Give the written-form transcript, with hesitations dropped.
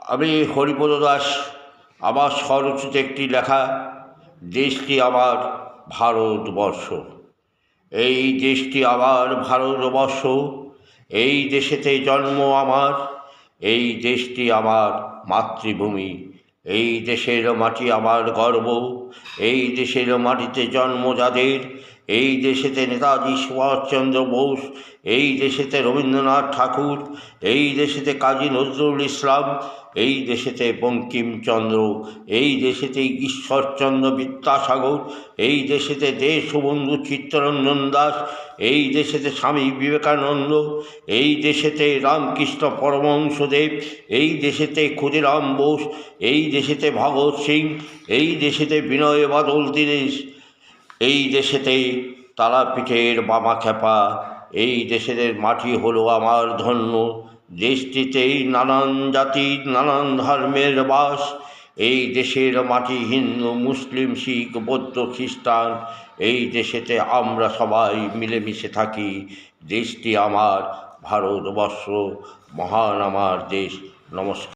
আমি হরিপদ দাস আমার স্বরচিত একটি লেখা দেশটি আমার ভারতবর্ষ। এই দেশটি আমার ভারতবর্ষ, এই দেশেতে জন্ম আমার, এই দেশটি আমার মাতৃভূমি। এই দেশের মাটি আমার গর্ব, এই দেশের মাটিতে জন্ম যাদের, এই দেশেতে নেতাজি সুভাষচন্দ্র বোস, এই দেশেতে রবীন্দ্রনাথ ঠাকুর, এই দেশেতে কাজী নজরুল ইসলাম, এই দেশেতে বঙ্কিমচন্দ্র, এই দেশেতে ঈশ্বরচন্দ্র বিদ্যাসাগর, এই দেশেতে দেশবন্ধু চিত্তরঞ্জন দাস, এই দেশেতে স্বামী বিবেকানন্দ, এই দেশেতে রামকৃষ্ণ পরমহংসদেব, এই দেশেতে ক্ষুদিরাম বোস, এই দেশেতে ভগৎ সিং, এই দেশেতে বিনয় বাদল দীনেশ, এই দেশেতে তারাপীঠের বামাখ্যাপা, এই দেশের মাটি হলো আমার ধন্য। দেশটিতেই নানান জাতির নানান ধর্মের বাস, এই দেশের মাটি হিন্দু মুসলিম শিখ বৌদ্ধ খ্রিস্টান, এই দেশেতে আমরা সবাই মিলেমিশে থাকি। দেশটি আমার ভারতবর্ষ, মহান আমার দেশ। নমস্কার।